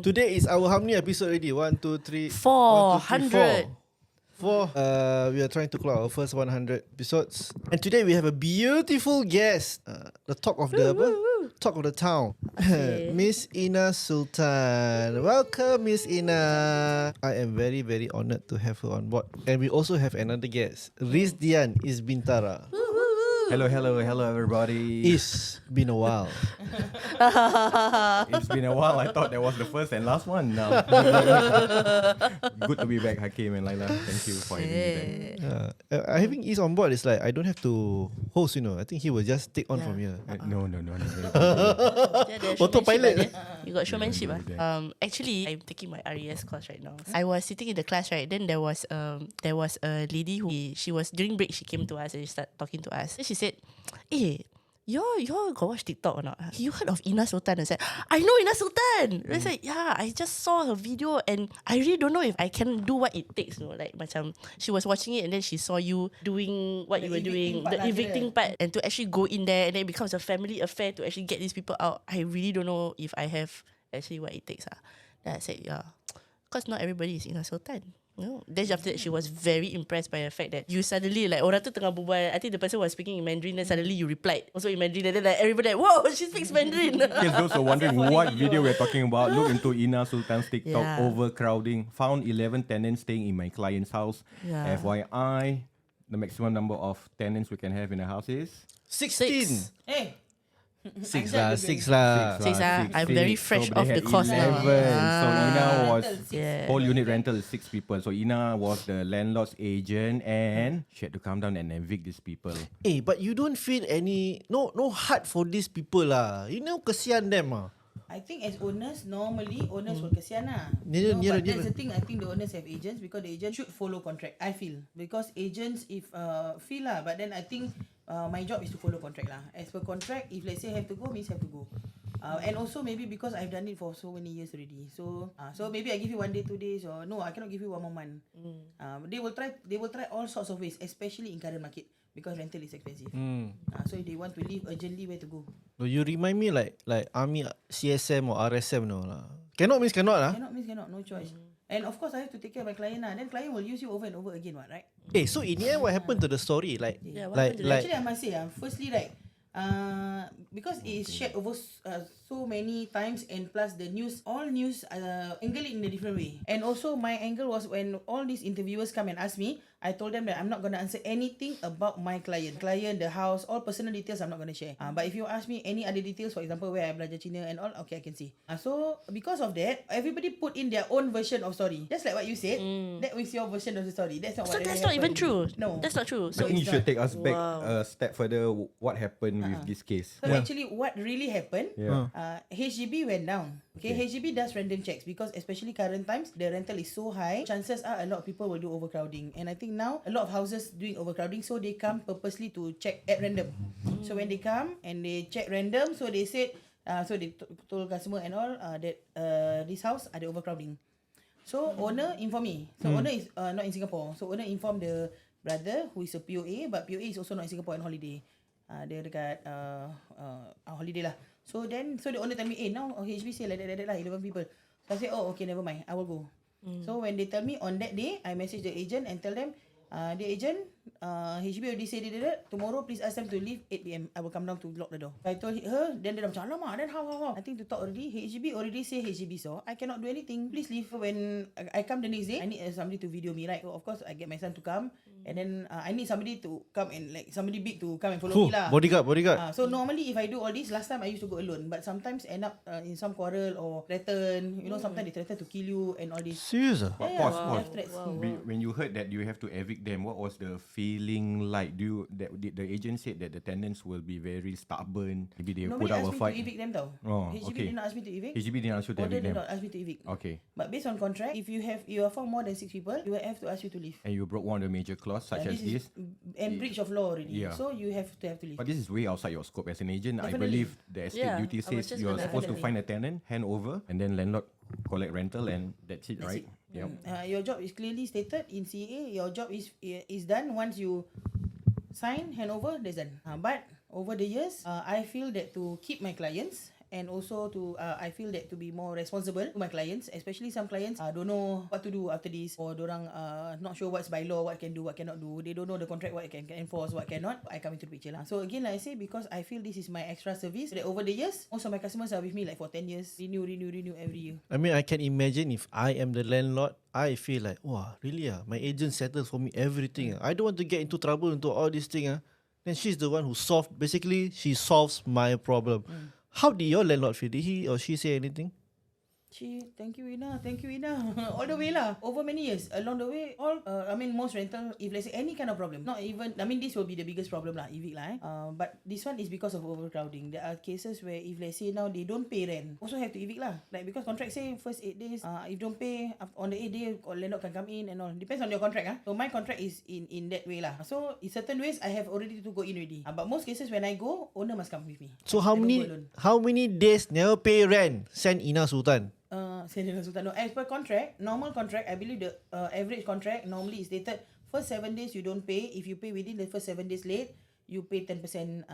Today is our how many episode already? 1, 2, 3, 400. 4. We are trying to clock our first 100 episodes, and today we have a beautiful guest, the talk of the talk of the town, Miss Ina Sultan. Welcome, Miss Ina. I am very honored to have her on board, and we also have another guest, Risdian Isbintara. Hello everybody. It's been a while. It's been a while. I thought that was the first and last one. No. Good to be back, Hakim and Laila. Thank you for having me back. Having Is on board is like I don't have to host, I think he will just take on from here. No. Autopilot. You got showmanship. Actually, I'm taking my RES course right now. I was sitting in the class, right? Then there was a lady who she was during break. She came to us and she started talking to us. Then she said, "Hey, y'all got watch TikTok or not? You heard of Ina Sultan?" I said, "I know Ina Sultan." I said, "Yeah, I just saw her video and I really don't know if I can do what it takes." Like macam she was watching it and then she saw you doing what you were doing, the evicting part, and to actually go in there and then it becomes a family affair to actually get these people out. I really don't know if I have actually what it takes. Then I said, yeah, because not everybody is Ina Sultan. Then after that, she was very impressed by the fact that you suddenly like orang tu tengah berbual. I think the person was speaking in Mandarin, then suddenly you replied also in Mandarin, and then like everybody like, whoa, she speaks Mandarin. In case those are wondering what video we're talking about, look into Ina Sultan's TikTok. Overcrowding. Found 11 tenants staying in my client's house. FYI, the maximum number of tenants we can have in a house is 16. Hey. 6 lah. I'm very fresh off the course now. So Ina was Yeah. whole unit rental is 6 people. So Ina was the landlord's agent and she had to come down and evict these people. Hey, but you don't feel any no heart for these people lah. Kesian them ah. I think as owners, normally owners will kesian lah. But that's the thing. I think the owners have agents because the agent should follow contract. I feel because agents if feel lah, but then I think my job is to follow contract lah. As per contract, if let's say have to go, means have to go. And also maybe because I've done it for so many years already. So maybe I give you 1 day, 2 days, or no, I cannot give you 1 more month. They will try all sorts of ways, especially in current market. Because rental is expensive. So if they want to leave urgently, where to go? No, you remind me like army CSM or RSM lah. Cannot means cannot lah. Cannot means cannot, no choice. And of course I have to take care of my client lah. Then client will use you over and over again, right? So in the end, what happened to the story? Actually I must say, firstly, right, because it is shared over so many times, and plus the news, all news angle it in a different way. And also my angle was when all these interviewers come and ask me, I told them that I'm not going to answer anything about my client, the house, all personal details I'm not going to share. But if you ask me any other details, for example, where I belajar Cina and all, okay, I can see. So because of that, everybody put in their own version of story. Just like what you said, that was your version of the story. That's not what that's not even true. No. That's not true. So I think you should take us back a step further. What happened with this case? So actually what really happened, HDB went down. Okay, HDB does random checks because especially current times, the rental is so high. Chances are a lot of people will do overcrowding. And I think now a lot of houses doing overcrowding, so they come purposely to check at random. So when they come and they check random, so they said, so they told customer and all that this house ada overcrowding. So owner inform me. So owner is not in Singapore. So owner inform the brother who is a POA, but POA is also not in Singapore on holiday. Dia dekat holiday lah. So the owner tell me, now HB say like that lah, 11 people. So I say, okay, never mind, I will go. So when they tell me on that day, I message the agent and tell them, the agent, HB already say that tomorrow please ask them to leave 8 PM. I will come down to lock the door. I told her, then dia macam, alamak, then how? I think to talk already. HB already say HB saw. I cannot do anything. Please leave. When I come the next day, I need somebody to video me, right? So of course I get my son to come, and then I need somebody to come and like somebody big to come and follow me lah. Bodyguard. So normally if I do all this, last time I used to go alone, but sometimes end up in some quarrel or threaten. Sometimes they threaten to kill you and all this. Serious ah? Pause. When you heard that you have to evict them, what was the feeling like? Did the agent said that the tenants will be very stubborn? Maybe they put up a fight. Nobody asked me to evict them tau. HDB did not ask me to evict. HDB didn't ask you to evict them. Did not ask me to evict. Okay. But based on contract, if you are found more than 6 people, you will have to ask you to leave. And you broke one of the major clause such as this. And breach of law already. Yeah. So you have to leave. But this is way outside your scope as an agent. Definitely. I believe the estate duty says you are supposed to find a tenant, hand over, and then landlord collect rental, and that's it, right? Yep. Your job is clearly stated in CA. Your job is done once you sign, hand over, that's done. But over the years, I feel that to keep my clients and also to I feel that to be more responsible to my clients, especially some clients don't know what to do after this, or dorang not sure what's by law, what can do, what cannot do. They don't know the contract, what can enforce, what cannot. I come into the picture lah. So again, like I say, because I feel this is my extra service, that over the years, most of my customers are with me like for 10 years, renew every year. I mean, I can imagine if I am the landlord, I feel like, wow, really my agent settles for me everything. I don't want to get into trouble into all these things. Then she's the one who she solves my problem. How did your landlord feel? Did he or she say anything? Thank you Ina, all the way lah, over many years, along the way, most rental, if let's say any kind of problem, not even, this will be the biggest problem lah, evict lah, but this one is because of overcrowding. There are cases where if let's say now they don't pay rent, also have to evict lah, like because contract say first 8 days, if don't pay, on the 8th day, landlord can come in and all, depends on your contract. So my contract is in that way lah, so in certain ways I have already to go in already, but most cases when I go, owner must come with me. So how many days never pay rent send Ina Sultan? Sultan. No, as per contract, normal contract, I believe the average contract normally is stated first 7 days you don't pay. If you pay within the first 7 days late, you pay 10%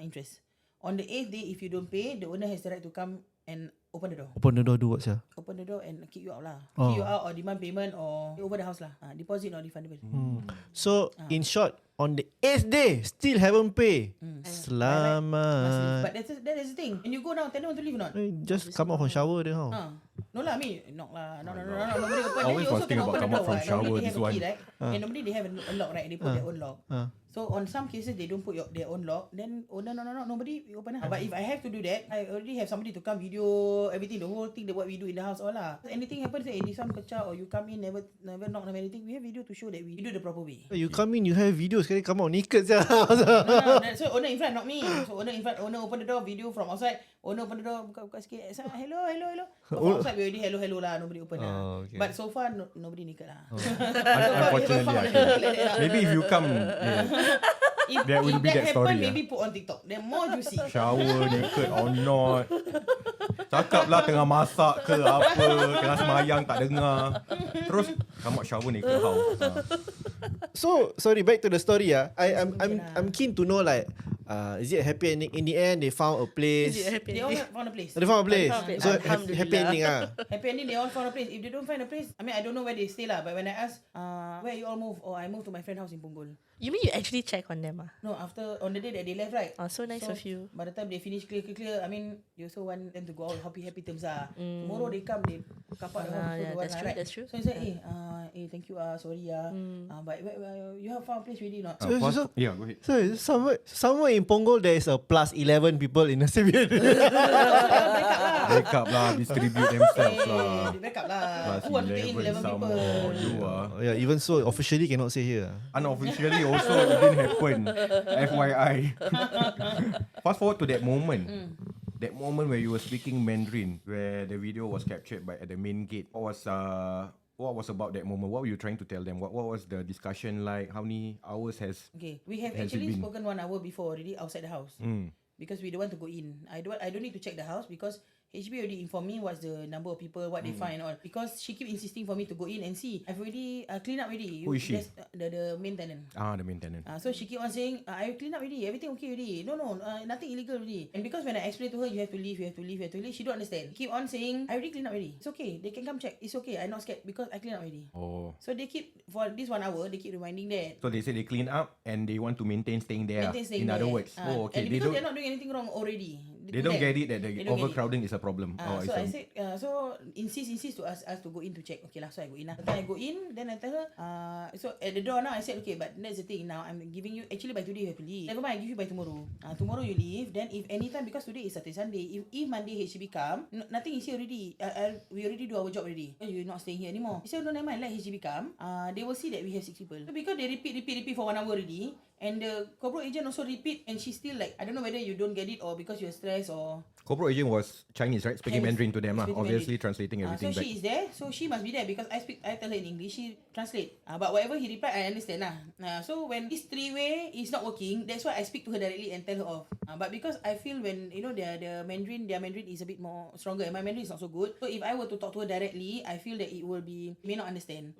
interest. On the 8th day, if you don't pay, the owner has the right to come and open the door. Open the door do what, sir? Open the door and kick you out lah. Kick you out or demand payment or over the house lah. Deposit not refundable. So in short, on the 8th day, still haven't pay. Selamat. But that is the thing. When you go down, tenant want to leave or not? Just come out from shower then how? No lah, knock lah. No. Nobody open. Always Then you also thinking cannot about open the come out door. from Right? shower, Normally they this have a one. key, right? And normally they have a lock, right? They put their own lock. So on some cases they don't put their own lock. Then no, nobody open lah. But if I have to do that, I already have somebody to come video everything, the whole thing, what we do in the house all lah. Anything happens, this one kecak or you come in never knock, never anything, we have video to show that we do the proper way. You come in, you have videos, sekali come out naked je. No. So owner in front, not me. So owner in front, owner open the door, video from outside. Owner open the door, buka sikit. Hello. But from outside we already hello lah. Nobody open lah. Okay. But so far nobody naked lah. Unfortunately, maybe if you come, If there will be that happen, story. Maybe put on TikTok. Then more juicy. Shower naked or not. Cakap lah tengah masak ke apa, tengah semayang tak dengar. Terus come out shower naked how? So sorry, back to the story. I'm keen to know like, is it a happy ending? In the end, they found a place. Is it a happy They all ending? found a place. They found a place. So Alhamdulillah. happy ending Happy ending, they all found a place. If they don't find a place, I don't know where they stay lah. But when I ask, where you all move? I moved to my friend's house in Punggol. You mean you actually check on them? No, after on the day that they left, right? So nice of you. By the time they finish clear, you also want them to go out happy terms lah. Tomorrow they come, they kapak the house. Yeah, that's true, right? that's true. So he said, thank you, sorry but you have found a place already not? Yeah, go ahead. So somewhere in Punggol there is a plus 11 people in the same unit. Break up lah, distribute themselves lah. They back up lah. Plus Who want to take in 11 some people? more. You Yeah, even so, officially cannot say here. unofficially also it didn't happen. FYI. Fast forward to that moment. That moment where you were speaking Mandarin, where the video was captured by at the main gate. What was about that moment? What were you trying to tell them? What was the discussion like? How many hours has? Okay, we have Has it actually been? spoken 1 hour before already outside the house. Because we don't want to go in. I don't need to check the house because HB already informed me what's the number of people, what they find and all. Because she keep insisting for me to go in and see. I've already cleaned up already. Who is she? The main tenant. The main tenant. So she keep on saying, I clean up already, everything okay already. No, nothing illegal already. And because when I explain to her, you have to leave, she don't understand. Keep on saying, I already clean up already. It's okay, they can come check. It's okay, I'm not scared because I clean up already. Oh. So they keep, for this 1 hour, they keep reminding that. So they say they clean up and they want to maintain staying there. Maintain staying In other there. words. Okay. And because they're not doing anything wrong already. They don't get it that They the don't get it. overcrowding is a problem. So I said, insist to us to go in to check. Okay lah, so I go in lah. Then I go in, then I tell her, so at the door now I said, okay, but that's the thing. Now I'm giving you, actually by today you have to leave. Never mind, I give you by tomorrow. Tomorrow you leave. Then if anytime, because today is Saturday, Sunday, if Monday HDB come, nothing is here already. We already do our job already. You're not staying here anymore. He said, no, never mind, let HDB come. They will see that we have 6 people. So because they repeat for 1 hour already, and the corporate agent also repeat, and she's still like, I don't know whether you don't get it or because you're stressed or. Corporate agent was Chinese, right? Speaking Chinese. Mandarin to them, Speaking obviously Mandarin. translating everything So back. she is there, so she must be there because I tell her in English, she translate. But whatever he replied, I understand lah. So when this 3-way is not working, that's why I speak to her directly and tell her off. But because I feel when their Mandarin is a bit more stronger, and my Mandarin is not so good. So if I were to talk to her directly, I feel that it may not understand.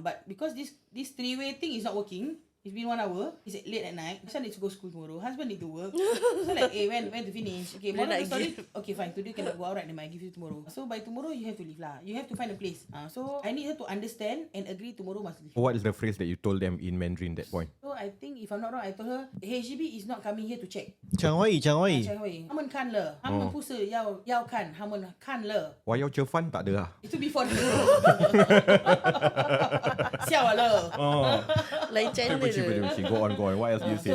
But because this 3-way thing is not working, It's been 1 hour. It's late at night. Son needs to go school tomorrow. Husband need to work. So like, when to finish? Okay, moral of the story. Okay, fine. Today cannot go out, right? Then I give you tomorrow. So by tomorrow you have to leave lah. You have to find a place. So I need her to understand and agree tomorrow must leave. What is the phrase that you told them in Mandarin that point? So I think if I'm not wrong, I told her HDB is not coming here to check. 讲华语，讲华语。他们看了，他们不是要看，他们看了。我要吃饭tak ada lah. Itu before the siao lah. Lain channel je. Go on. What else do you say?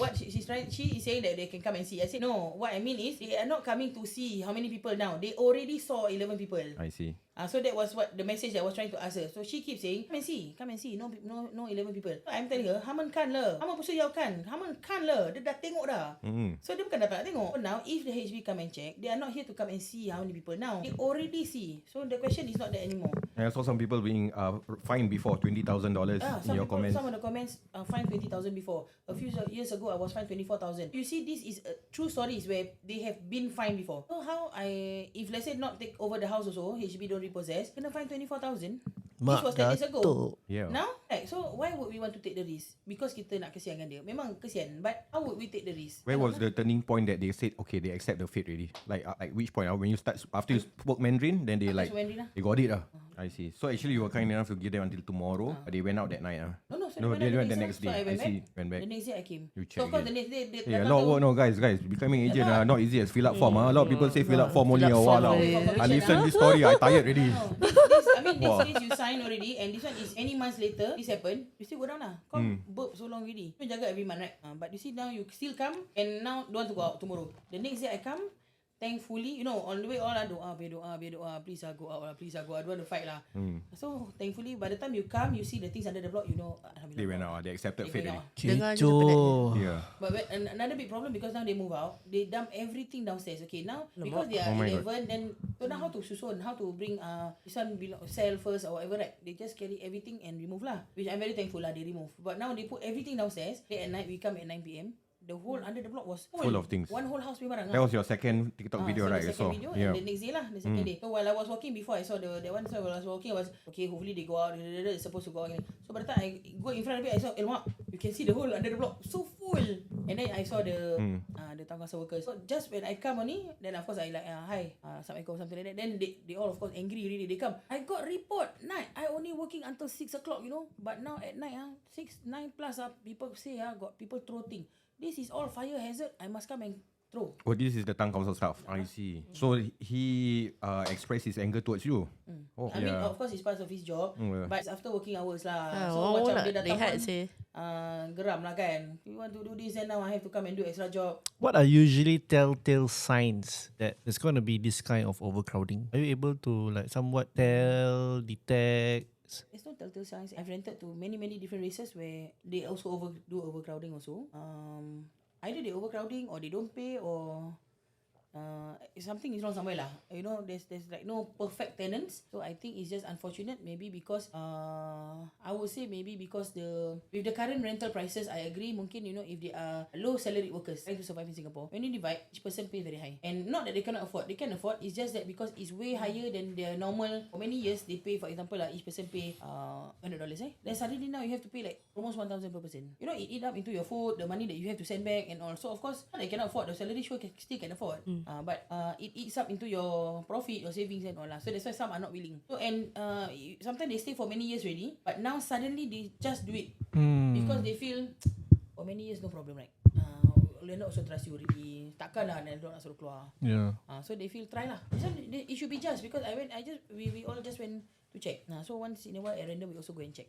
What she's trying, she is saying that they can come and see. I said no. What I mean is they are not coming to see how many people now. They already saw 11 people. I see. So that was what the message that I was trying to ask her. So she keeps saying, come and see. No 11 people. So I'm telling her, 他们看了，他们不是要看，他们看了，dia dah tengok dah. So dia bukan dapat nak tengok. So now if the HB come and check, they are not here to come and see how many people now. They already see. So the question is not that anymore. I saw some people being fined before $20,000 in your comments. Some of the comments fined 20,000 before. A few years ago, I was fined 24,000. You see, this is true stories where they have been fined before. So how if let's say not take over the house also, HB don't repossess, kena fine 24,000. This was 10 days ago. Yeah. Now, so why would we want to take the risk? Because kita nak kesiankan dia. Memang kesian, but how would we take the risk? Where was the turning point that they said, okay, they accept the fate already? Like which point? When you start, after you spoke Mandarin, then they like, they got it. I see. So actually you were kind enough to give them until tomorrow, but they went out that night. No, they went the next day. So I see. Went back. The next day I came. You So of course the check next day, Yeah, a lot of work, no guys, becoming agent not easy as fill up form. A lot of people say fill up form only. Fill up form Wow, only. I listen this story, I tired already. This case you sign already, and this one is any months later, this happened, you still go down lah. Kau burp so long already. You jaga every month, right? But you see now you still come, and now don't want to go out tomorrow. The next day I come, thankfully, on the way all doa, please go out, please go out. I don't want to fight lah. So thankfully, by the time you come, you see the things under the block, alhamdulillah. They went out, they accepted fate already. Kecoh. Yeah. But another big problem, because now they move out, they dump everything downstairs. Okay, now because they are Oh my 11, then so now how to susun, how to bring this one sell first or whatever, right? They just carry everything and remove lah, which I'm very thankful lah. They remove, but now they put everything downstairs. Late at night, we come at 9 PM. The whole under the block was full of things. One whole house barang. That was your second TikTok video, right? The second video, and the next day lah, the second day. So while I was walking before, I saw that one. So while I was walking, I was okay. Hopefully they go out. They're supposed to go out. So by the time I go in front of it, I saw you can see the whole under the block so full. And then I saw the town council workers. So just when I come only, then of course I like hi, Assalamualaikum, something like that. Then they all of course angry already. They come. I got report night. I only working until 6 o'clock, But now at night 6, 9 plus people say got people throw things. This is all fire hazard. I must come and throw. Oh, this is the town council staff. I see. So he expressed his anger towards you. Oh, I mean, of course, it's part of his job. But it's after working hours lah. So macam dia datang lihat geram lah kan. You want to do this and now I have to come and do extra job. What are usually telltale signs that there's going to be this kind of overcrowding? Are you able to somewhat detect? There's no telltale signs. I've rented to many different races where they also do overcrowding also. Either they overcrowding or they don't pay or something is wrong somewhere lah. There's like no perfect tenants. So I think it's just unfortunate. Maybe because I would say maybe because with the current rental prices, I agree. Mungkin if they are low salaried workers trying to survive in Singapore, when you divide, each person pays very high. And not that they cannot afford. They can afford. It's just that because it's way higher than their normal. For many years they pay, for example each person pay $100. Then suddenly now you have to pay like almost 1,000 per person. It eat up into your food, the money that you have to send back and all. So of course they cannot afford. The salary still can afford. But it eats up into your profit, your savings and all lah. So that's why some are not willing. So and sometimes they stay for many years already, but now suddenly they just do it because they feel for many years no problem, right? Landlord also trust you already. Takkan lah landlord nak suruh keluar. Yeah. So they feel try lah. So it should be just because we all just went to check. So once in a while at random we also go and check.